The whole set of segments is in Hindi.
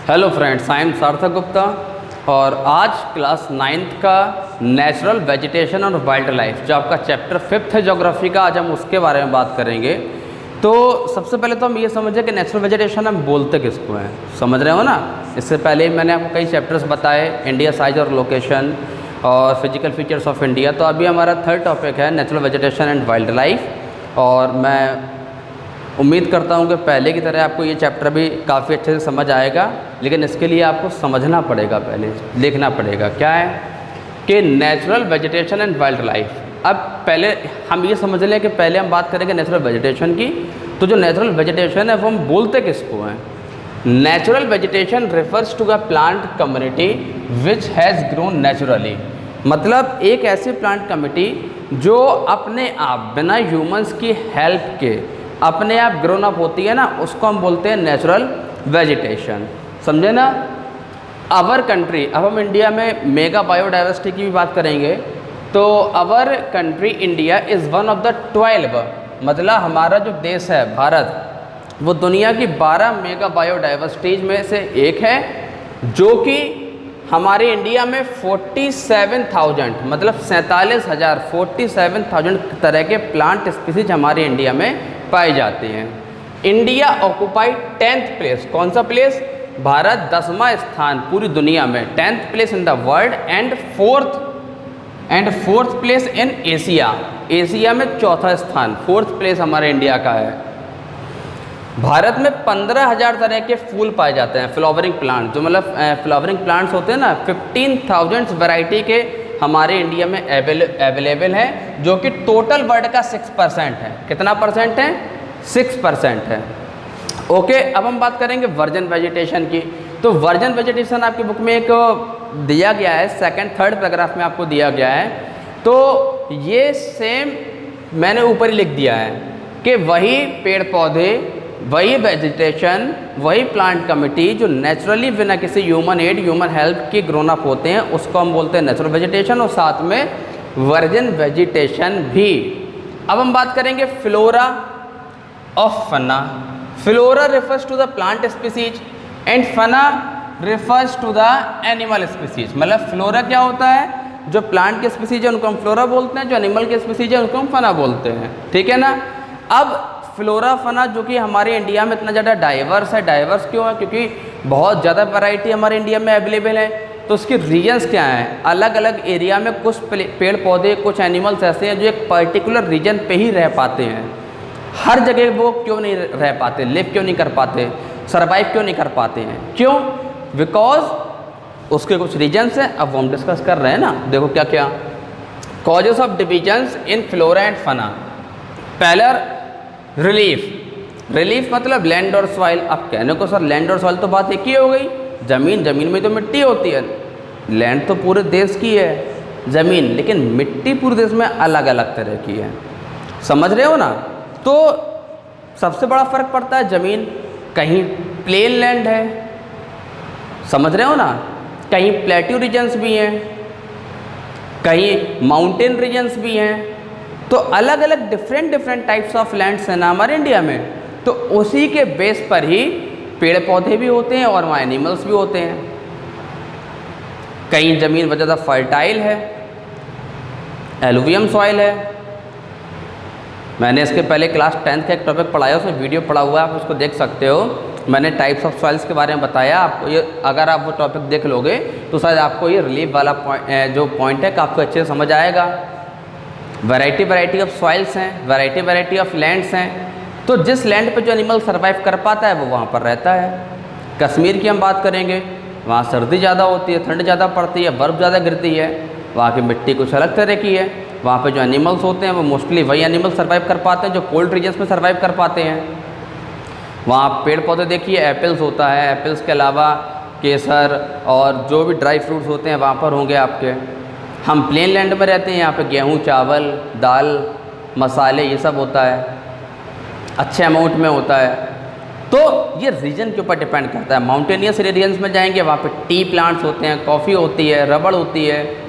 हेलो फ्रेंड्स, आई एम सार्थक गुप्ता और आज क्लास 9th का नेचुरल वेजिटेशन और वाइल्ड लाइफ जो आपका चैप्टर 5th है ज्योग्राफी का, आज हम उसके बारे में बात करेंगे। तो सबसे पहले तो हम ये समझें कि नेचुरल वेजिटेशन हम बोलते किसको हैं, समझ रहे हो ना। इससे पहले मैंने आपको कई चैप्टर्स बताए, इंडिया साइज और लोकेशन और फिजिकल फीचर्स ऑफ इंडिया। तो अभी हमारा थर्ड टॉपिक है natural vegetation and wild life, और मैं उम्मीद करता हूँ कि पहले की तरह आपको ये चैप्टर भी काफ़ी अच्छे से समझ आएगा, लेकिन इसके लिए आपको समझना पड़ेगा, पहले देखना पड़ेगा क्या है कि natural vegetation and wild life. अब पहले हम ये समझ लें कि पहले हम बात करेंगे नेचुरल वेजिटेशन की। तो जो नेचुरल वेजिटेशन है वो हम बोलते किसको हैं? Natural vegetation refers to a plant community which has grown naturally. मतलब एक ऐसी प्लांट कम्युनिटी जो अपने आप बिना ह्यूमंस की हेल्प के अपने आप ग्रोन अप होती है ना, उसको हम बोलते हैं नेचुरल वेजिटेशन। समझे ना। अवर कंट्री, अब हम इंडिया में मेगा बायोडाइवर्सिटी की भी बात करेंगे। तो our country India is one of the 12, मतलब हमारा जो देश है भारत, वो दुनिया की 12 मेगा बायोडाइवर्सिटीज़ में से एक है, जो कि हमारे इंडिया में 47,000 मतलब 47,000 तरह के प्लांट स्पीसीज हमारे इंडिया में पाए जाते हैं। India occupied 10th place. कौन सा प्लेस? भारत 10वां स्थान पूरी दुनिया में, 10th place in the world and fourth place in Asia. Asia में चौथा स्थान, 4th प्लेस हमारे इंडिया का है। भारत में 15,000 तरह के फूल पाए जाते हैं, फ्लावरिंग प्लांट, जो मतलब फ्लावरिंग प्लांट्स होते हैं ना, 15,000 वैरायटी के हमारे इंडिया में अवेलेबल है, जो कि टोटल वर्ल्ड का 6% है। कितना परसेंट है? 6% है। ओके, अब हम बात करेंगे वर्जन वेजिटेशन की। तो वर्जन वेजिटेशन आपकी बुक में एक दिया गया है, 2nd 3rd पैराग्राफ में आपको दिया गया है। तो ये सेम मैंने ऊपर ही लिख दिया है कि वही पेड़ पौधे, वही वेजिटेशन, वही प्लांट कम्युनिटी जो नेचुरली बिना किसी ह्यूमन एड, ह्यूमन हेल्प के ग्रोन अप होते हैं, उसको हम बोलते हैं नेचुरल वेजिटेशन, और साथ में वर्जिन वेजिटेशन भी। अब हम बात करेंगे flora of fauna. Flora refers to the plant species and fauna refers to the animal species. मतलब फ्लोरा क्या होता है? जो प्लांट के स्पीसीज है उनको हम फ्लोरा बोलते हैं, जो एनिमल के स्पीसीज है उनको हम फना बोलते हैं। ठीक है ना। अब फ्लोरा फना जो कि हमारे इंडिया में इतना ज़्यादा डाइवर्स है, डाइवर्स क्यों है? क्योंकि बहुत ज़्यादा वैरायटी हमारे इंडिया में अवेलेबल है। तो उसके रीजन्स क्या हैं? अलग अलग एरिया में कुछ पेड़ पौधे, कुछ एनिमल्स ऐसे हैं जो एक पर्टिकुलर रीजन पे ही रह पाते हैं। हर जगह वो क्यों नहीं रह पाते, लिव क्यों नहीं कर पाते, सर्वाइव क्यों नहीं कर पाते हैं? क्यों? बिकॉज उसके कुछ रीजन्स हैं, अब वो हम डिस्कस कर रहे हैं ना। देखो क्या क्या causes of divisions in flora and fauna. पहला रिलीफ मतलब लैंड और सॉइल। अब कहने को सर लैंड और सॉइल तो बात एक ही हो गई, ज़मीन में तो मिट्टी होती है, लैंड तो पूरे देश की है ज़मीन, लेकिन मिट्टी पूरे देश में अलग अलग तरह की है। समझ रहे हो ना। तो सबसे बड़ा फ़र्क पड़ता है ज़मीन, कहीं प्लेन लैंड है, समझ रहे हो ना, कहीं प्लेट्यू रीजन्स भी हैं, कहीं माउंटेन रीजन्स भी हैं। तो अलग अलग डिफरेंट टाइप्स ऑफ लैंड्स हैं ना हमारे इंडिया में। तो उसी के बेस पर ही पेड़ पौधे भी होते हैं और वहाँ एनिमल्स भी होते हैं। कहीं ज़मीन बहुत ज़्यादा फर्टाइल है, एलुवियम सॉइल है। मैंने इसके पहले क्लास 10th का एक टॉपिक पढ़ाया, उसमें वीडियो पड़ा हुआ है, आप उसको देख सकते हो। मैंने टाइप्स ऑफ सॉइल्स के बारे में बताया आपको। ये अगर आप वो टॉपिक देख लोगे तो शायद आपको ये रिलीफ वाला जो पॉइंट है काफ़ी अच्छे से समझ आएगा। वैरायटी ऑफ सॉइल्स हैं, वैरायटी ऑफ लैंड्स हैं। तो जिस लैंड पे जो एनिमल सर्वाइव कर पाता है वो वहाँ पर रहता है। कश्मीर की हम बात करेंगे, वहाँ सर्दी ज़्यादा होती है, ठंड ज़्यादा पड़ती है, बर्फ़ ज़्यादा गिरती है, वहाँ की मिट्टी कुछ अलग तरह की है। वहाँ पे जो एनिमल्स होते हैं वो मोस्टली वही एनिमल सर्वाइव कर पाते हैं जो कोल्ड रीजन्स में सर्वाइव कर पाते हैं। वहाँ पेड़ पौधे देखिए, एप्पल्स होता है, एप्पल्स के अलावा केसर और जो भी ड्राई फ्रूट्स होते हैं वहाँ पर होंगे आपके। हम प्लेन लैंड में रहते हैं, यहाँ पे गेहूँ, चावल, दाल, मसाले, ये सब होता है, अच्छे अमाउंट में होता है। तो ये रीजन के ऊपर डिपेंड करता है। माउंटेनियस रीजन्स में जाएंगे, वहाँ पे टी प्लांट्स होते हैं, कॉफ़ी होती है, रबड़ होती है,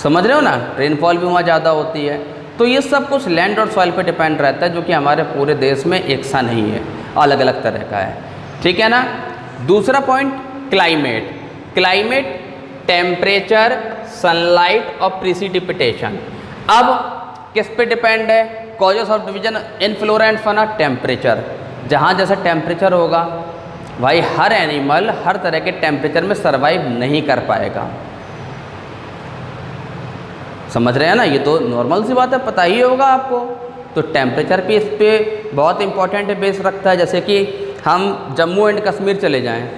समझ रहे हो ना, रेनफॉल भी वहाँ ज़्यादा होती है। तो ये सब कुछ लैंड और सॉइल पे डिपेंड रहता है, जो कि हमारे पूरे देश में एक सा नहीं है, अलग अलग तरह का है। ठीक है ना। दूसरा point climate. Climate, temperature, sunlight और प्रिसिपिटेशन। अब किस पे डिपेंड है? Causes of division in flora and fauna, temperature. जहाँ जैसा टेम्परेचर होगा भाई हर एनिमल हर तरह के टेम्परेचर में सर्वाइव नहीं कर पाएगा। समझ रहे हैं ना? ये तो नॉर्मल सी बात है, पता ही होगा आपको। तो टेम्परेचर भी इस पर बहुत इंपॉर्टेंट बेस रखता है। जैसे कि हम जम्मू एंड कश्मीर चले जाएं,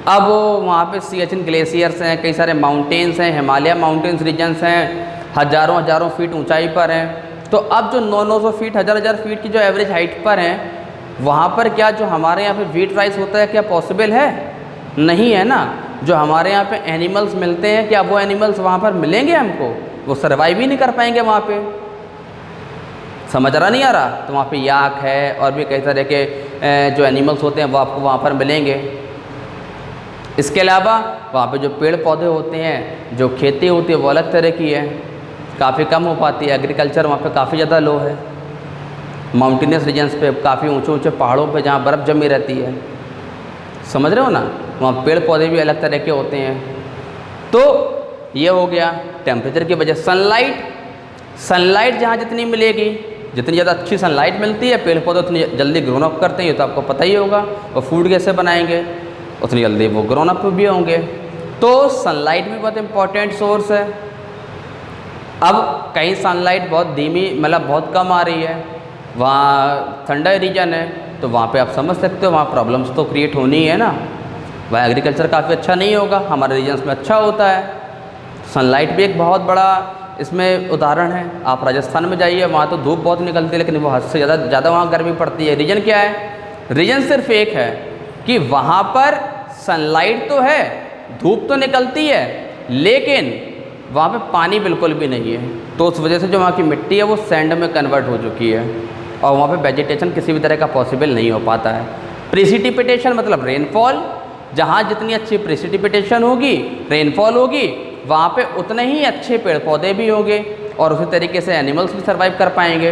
अब वहाँ पे सियाचिन ग्लेशियर्स हैं, कई सारे माउंटेन्स हैं, हिमालय माउंटेन्स रीजन्स हैं, हज़ारों फीट ऊंचाई पर हैं। तो अब जो 900 फीट, हज़ार फीट की जो एवरेज हाइट पर हैं, वहाँ पर क्या जो हमारे यहाँ पे व्हीट राइस होता है क्या पॉसिबल है? नहीं है ना। जो हमारे यहाँ पे एनिमल्स मिलते हैं, क्या वो एनिमल्स वहाँ पर मिलेंगे हमको? वो सर्वाइव ही नहीं कर पाएंगे वहाँ पे। समझ रहा नहीं आ रहा? तो वहाँ पे याक है और भी कई तरह के जो एनिमल्स होते हैं वो आपको वहाँ पर मिलेंगे। इसके अलावा वहाँ पे जो पेड़ पौधे होते हैं, जो खेती होती है वो अलग तरह की है, काफ़ी कम हो पाती है। एग्रीकल्चर वहाँ पे काफ़ी ज़्यादा लो है। माउंटेनियस रीजन्स पे काफ़ी ऊंचे ऊंचे पहाड़ों पे जहाँ बर्फ़ जमी रहती है, समझ रहे हो ना, वहाँ पेड़ पौधे भी अलग तरह के होते हैं। तो ये हो गया टेम्परेचर की वजह। सनलाइट जहाँ जितनी मिलेगी, जितनी ज़्यादा अच्छी सनलाइट मिलती है, पेड़ पौधे उतनी जल्दी ग्रोन अप करते हैं, ये तो आपको पता ही होगा। और फूड कैसे बनाएंगे, उतनी जल्दी वो ग्रोन अप भी होंगे। तो सनलाइट भी बहुत इंपॉर्टेंट सोर्स है। अब कहीं सनलाइट बहुत धीमी, मतलब बहुत कम आ रही है, वहाँ ठंडा रीजन है, तो वहाँ पे आप समझ सकते हो वहाँ प्रॉब्लम्स तो क्रिएट होनी ही है ना। वहाँ एग्रीकल्चर काफ़ी अच्छा नहीं होगा, हमारे रीजन्स में अच्छा होता है। सनलाइट भी एक बहुत बड़ा इसमें उदाहरण है। आप राजस्थान में जाइए, वहाँ तो धूप बहुत निकलती है, लेकिन वो हद से ज़्यादा वहाँ गर्मी पड़ती है। रीजन क्या है? रीजन सिर्फ एक है कि वहाँ पर सनलाइट तो है, धूप तो निकलती है, लेकिन वहाँ पे पानी बिल्कुल भी नहीं है। तो उस वजह से जो वहाँ की मिट्टी है वो सैंड में कन्वर्ट हो चुकी है और वहाँ पे वेजिटेशन किसी भी तरह का पॉसिबल नहीं हो पाता है। प्रिसिपिटेशन मतलब रेनफॉल, जहाँ जितनी अच्छी प्रिसिपिटेशन होगी, रेनफॉल होगी, वहाँ पे उतने ही अच्छे पेड़ पौधे भी होंगे और उसी तरीके से एनिमल्स भी सर्वाइव कर पाएंगे।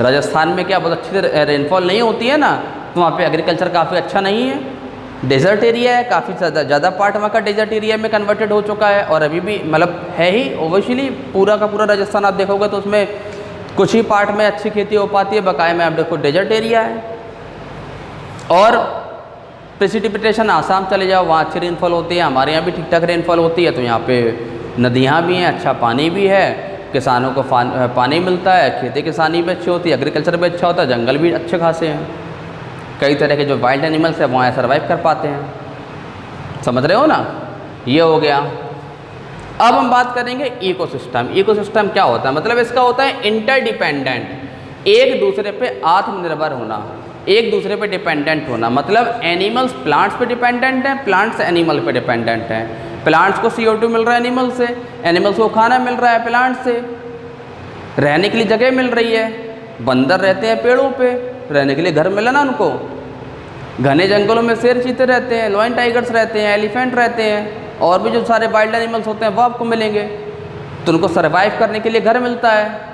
राजस्थान में क्या बहुत अच्छी रेनफॉल नहीं होती है ना, तो वहाँ पे एग्रीकल्चर काफ़ी अच्छा नहीं है। डेजर्ट एरिया है, काफ़ी ज़्यादा पार्ट वहाँ का डेजर्ट एरिया में कन्वर्टेड हो चुका है और अभी भी मतलब है ही। ओवरऑली पूरा का पूरा राजस्थान आप देखोगे तो उसमें कुछ ही पार्ट में अच्छी खेती हो पाती है, बकाया में आप देखो डेजर्ट एरिया है। और प्रेसिपिटेशन आसाम चले जाओ, वहाँ अच्छी रेनफॉल होती है, हमारे यहाँ भी ठीक ठाक रेनफॉल होती है। तो यहाँ पे नदियाँ भी हैं, अच्छा पानी भी है, किसानों को पानी मिलता है, खेती किसानी भी अच्छी होती है, एग्रीकल्चर भी अच्छा होता है, जंगल भी अच्छे खासे हैं, कई तरह के जो वाइल्ड एनिमल्स हैं वहाँ सर्वाइव कर पाते हैं। समझ रहे हो ना? ये हो गया। अब हम बात करेंगे इकोसिस्टम। इकोसिस्टम क्या होता है? मतलब इसका होता है इंटरडिपेंडेंट, एक दूसरे पे आत्मनिर्भर होना, एक दूसरे पे डिपेंडेंट होना। मतलब एनिमल्स प्लांट्स पे डिपेंडेंट हैं, प्लांट्स एनिमल पे डिपेंडेंट हैं। प्लांट्स को CO2 मिल रहा है एनिमल से, एनिमल्स को खाना मिल रहा है प्लांट से, रहने के लिए जगह मिल रही है। बंदर रहते हैं पेड़ों पे, रहने के लिए घर मिला ना उनको। घने जंगलों में शेर चीते रहते हैं, लॉयन टाइगर्स रहते हैं, एलिफेंट रहते हैं, और भी जो सारे वाइल्ड एनिमल्स होते हैं वो आपको मिलेंगे। तो उनको सर्वाइव करने के लिए घर मिलता है।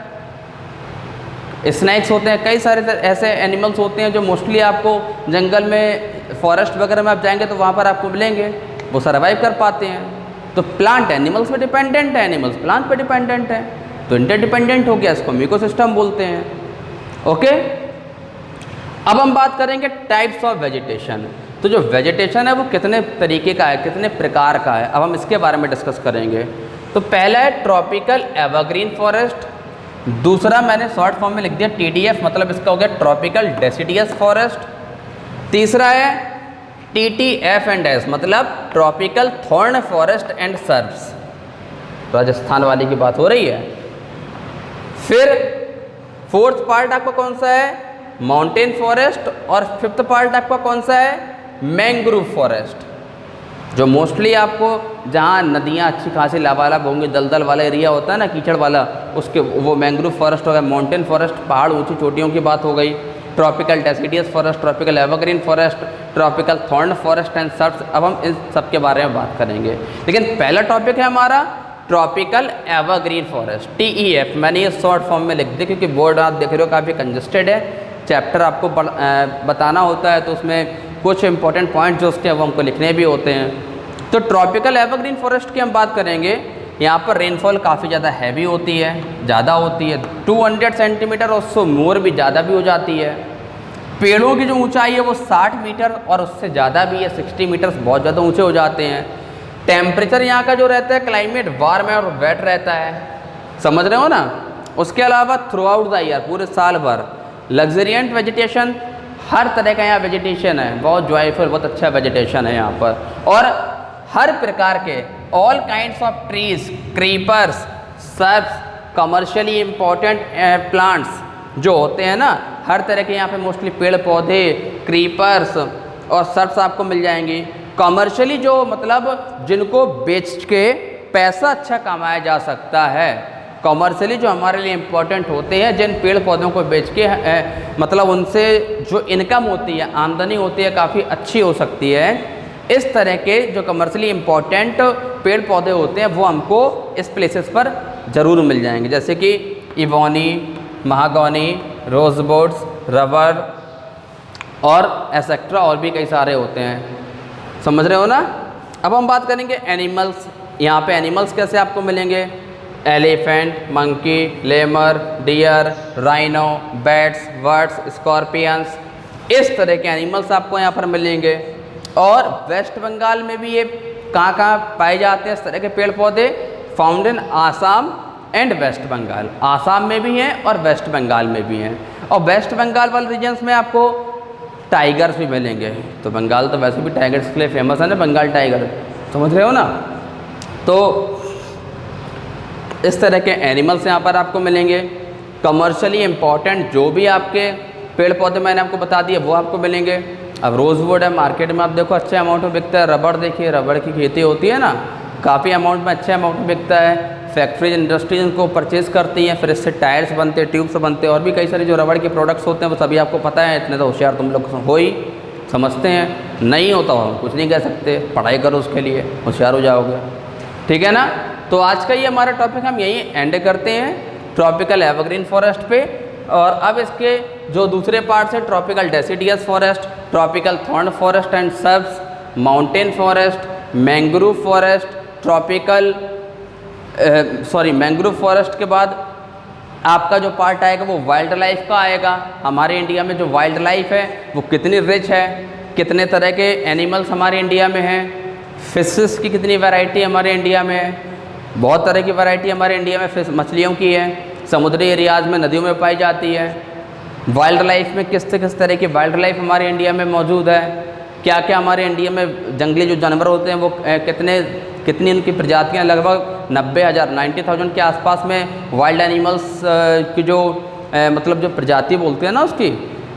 स्नैक्स होते हैं, कई सारे ऐसे एनिमल्स होते हैं जो मोस्टली आपको जंगल में, फॉरेस्ट वगैरह में आप जाएंगे तो वहाँ पर आपको मिलेंगे, वो सर्वाइव कर पाते हैं। तो प्लांट एनिमल्स पे डिपेंडेंट है, एनिमल्स प्लांट पे डिपेंडेंट है, तो इंटरडिपेंडेंट हो गया, इसको इकोसिस्टम बोलते हैं। ओके, अब हम बात करेंगे टाइप्स ऑफ वेजिटेशन। तो जो वेजिटेशन है वो कितने तरीके का है, कितने प्रकार का है, अब हम इसके बारे में डिस्कस करेंगे। तो पहला है ट्रॉपिकल एवरग्रीन फॉरेस्ट, दूसरा मैंने शॉर्ट फॉर्म में लिख दिया TDF, मतलब इसका हो गया ट्रॉपिकल डेसिडियस फॉरेस्ट। तीसरा है TTF&S, मतलब tropical thorn forest and shrubs, Rajasthan वाली की बात हो रही है। फिर फोर्थ पार्ट आपका कौन सा है? माउंटेन फॉरेस्ट, और फिफ्थ पार्ट आपका कौन सा है? मैंग्रोव फॉरेस्ट, जो मोस्टली आपको जहाँ नदियाँ अच्छी खासी लबालब होंगी, दलदल वाला एरिया होता है ना, कीचड़ वाला, उसके वो मैंग्रोव फॉरेस्ट हो गया। माउंटेन फॉरेस्ट, पहाड़ ऊंची चोटियों की बात हो गई। Tropical deciduous forest, tropical evergreen forest, tropical thorn forest and shrubs. अब हम इन सब के बारे में बात करेंगे, लेकिन पहला टॉपिक है हमारा ट्रॉपिकल एवरग्रीन फॉरेस्ट, TEF। मैंने ये शॉर्ट फॉर्म में लिख दिया क्योंकि बोर्ड आप देख रहे हो काफ़ी कंजस्टेड है, चैप्टर आपको बताना होता है तो उसमें कुछ इंपॉर्टेंट पॉइंट जो उसके वो हमको लिखने भी होते हैं। तो ट्रॉपिकल एवरग्रीन फॉरेस्ट की हम बात करेंगे, यहाँ पर रेनफॉल काफ़ी ज़्यादा हैवी होती है, ज़्यादा होती है, 200 सेंटीमीटर और उससे मोर भी ज़्यादा भी हो जाती है। पेड़ों की जो ऊंचाई है वो 60 मीटर और उससे ज़्यादा भी है, 60 मीटर बहुत ज़्यादा ऊंचे हो जाते हैं। टेम्परेचर यहाँ का जो रहता है क्लाइमेट वार्म है और वेट रहता है, समझ रहे हो ना। उसके अलावा थ्रू आउट द ईयर, पूरे साल भर लग्जरियंट वेजिटेशन, हर तरह का यहाँ वेजिटेशन है, बहुत जॉयफुल, बहुत अच्छा वेजिटेशन है यहाँ पर। और हर प्रकार के all kinds of trees, creepers, shrubs, commercially important plants जो होते हैं ना, हर तरह के यहाँ पे मोस्टली पेड़ पौधे, क्रीपर्स और सर्ब्स आपको मिल जाएंगी। कमर्शियली जो मतलब जिनको बेच के पैसा अच्छा कमाया जा सकता है, कमर्शियली जो हमारे लिए इम्पोर्टेंट होते हैं, जिन पेड़ पौधों को बेच के मतलब उनसे जो इनकम होती है, आमदनी होती है, काफ़ी अच्छी हो सकती है। इस तरह के जो कमर्शियली इम्पोर्टेंट पेड़ पौधे होते हैं वो हमको इस प्लेसेस पर ज़रूर मिल जाएंगे, जैसे कि इवोनी, महागौनी, रोजबोट्स, रबर और एसेक्ट्रा, और भी कई सारे होते हैं, समझ रहे हो ना। अब हम बात करेंगे एनिमल्स। यहाँ पे एनिमल्स कैसे आपको मिलेंगे, elephant, monkey, lemur, deer, rhino, bats, birds, scorpions, इस तरह के एनिमल्स आपको यहाँ पर मिलेंगे। और वेस्ट बंगाल में भी ये कहाँ पाए जाते हैं इस तरह के पेड़ पौधे, found in Assam and West Bengal. Assam में भी हैं और वेस्ट बंगाल में भी हैं। और वेस्ट बंगाल वाले रीजन्स में आपको टाइगर्स भी मिलेंगे। तो बंगाल तो वैसे भी टाइगर्स के लिए फेमस है ना, बंगाल टाइगर, समझ रहे हो ना। तो इस तरह के एनिमल्स यहाँ पर आपको मिलेंगे। कमर्शियली इम्पॉर्टेंट जो भी आपके पेड़ पौधे मैंने आपको बता दिए वो आपको मिलेंगे। अब रोज़वुड है, मार्केट में आप देखो अच्छे अमाउंट में बिकता है। रबड़ देखिए, रबड़ की खेती होती है ना, काफ़ी अमाउंट में, अच्छे अमाउंट में बिकता है। फैक्ट्रीज, इंडस्ट्रीज इनको परचेज़ करती हैं, फिर इससे टायर्स बनते हैं, ट्यूब्स बनते हैं, और भी कई सारे जो रबड़ के प्रोडक्ट्स होते हैं वो सभी आपको पता है। इतने तो होशियार तुम लोग हो ही, समझते हैं। नहीं होता हो कुछ नहीं कह सकते, पढ़ाई करो उसके लिए, होशियार हो जाओगे, ठीक है ना। तो आज का ये हमारा टॉपिक हम यहीं एंड करते हैं, ट्रॉपिकल एवरग्रीन फॉरेस्ट पे। और अब इसके जो दूसरे पार्ट्स हैं, tropical deciduous forest, tropical thorn forest and shrubs, mountain forest, mangrove forest, tropical mangrove forest के बाद आपका जो पार्ट आएगा वो वाइल्ड लाइफ का आएगा। हमारे इंडिया में जो वाइल्ड लाइफ है वो कितनी रिच है, कितने तरह के एनिमल्स हमारे इंडिया में हैं, फिशेस की कितनी वैरायटी हमारे इंडिया में है, बहुत तरह की वैरायटी हमारे इंडिया में फिश मछलियों की है, समुद्री एरियाज़ में, नदियों में पाई जाती है। वाइल्ड लाइफ में किस तरह की वाइल्ड लाइफ हमारे इंडिया में मौजूद है, क्या क्या हमारे इंडिया में जंगली जो जानवर होते हैं वो कितनी उनकी प्रजातियां, लगभग 90,000 90,000 के आसपास में वाइल्ड एनिमल्स की जो मतलब जो प्रजाति बोलते हैं ना, उसकी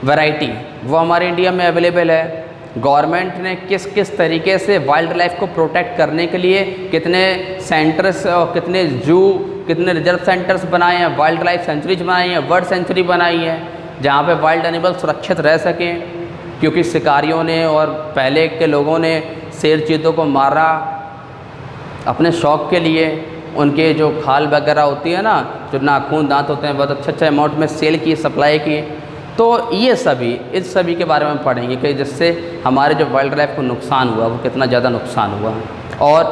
वैरायटी वो हमारे इंडिया में अवेलेबल है। गवर्नमेंट ने किस किस तरीके से वाइल्ड लाइफ को प्रोटेक्ट करने के लिए कितने सेंटर्स और कितने जू, कितने रिजर्व सेंटर्स बनाए हैं, वाइल्ड लाइफ सेंचुरीज बनाई हैं, बर्ड सेंचुरी बनाई है, जहाँ पे वाइल्ड एनिमल सुरक्षित रह सकें। क्योंकि शिकारियों ने और पहले के लोगों ने शेर चीतों को मारा अपने शौक़ के लिए, उनके जो खाल वगैरह होती है ना, जो नाखून दांत होते हैं, बहुत अच्छे अमाउंट में सेल की, सप्लाई की। तो ये सभी, इस सभी के बारे में पढ़ेंगे कि जिससे हमारे जो वाइल्ड लाइफ को नुकसान हुआ वो कितना ज़्यादा नुकसान हुआ, और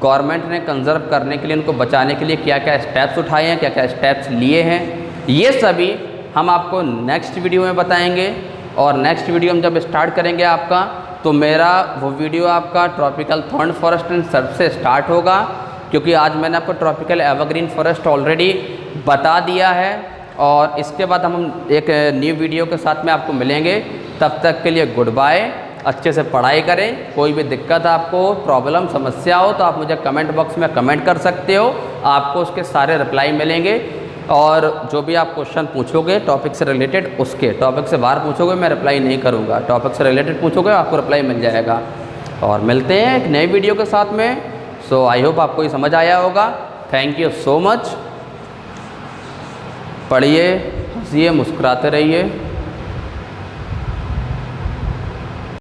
गवर्नमेंट ने कंजर्व करने के लिए, उनको बचाने के लिए क्या क्या स्टेप्स उठाए हैं, क्या क्या स्टेप्स लिए हैं, ये सभी हम आपको नेक्स्ट वीडियो में बताएंगे। और नेक्स्ट वीडियो हम जब स्टार्ट करेंगे आपका, तो मेरा वो वीडियो आपका tropical thorn forest and SERB से स्टार्ट होगा, क्योंकि आज मैंने आपको ट्रॉपिकल एवरग्रीन फॉरेस्ट ऑलरेडी बता दिया है। और इसके बाद हम एक न्यू वीडियो के साथ में आपको मिलेंगे। तब तक के लिए गुड बाय, अच्छे से पढ़ाई करें। कोई भी दिक्कत आपको, प्रॉब्लम, समस्या हो तो आप मुझे कमेंट बॉक्स में कमेंट कर सकते हो, आपको उसके सारे रिप्लाई मिलेंगे। और जो भी आप क्वेश्चन पूछोगे टॉपिक से रिलेटेड, उसके टॉपिक से बाहर पूछोगे मैं रिप्लाई नहीं करूँगा, टॉपिक से रिलेटेड पूछोगे आपको रिप्लाई मिल जाएगा। और मिलते हैं एक नई वीडियो के साथ में। सो आई होप आपको ये समझ आया होगा। Thank you so much. पढ़िए, हंसिए, मुस्कुराते रहिए।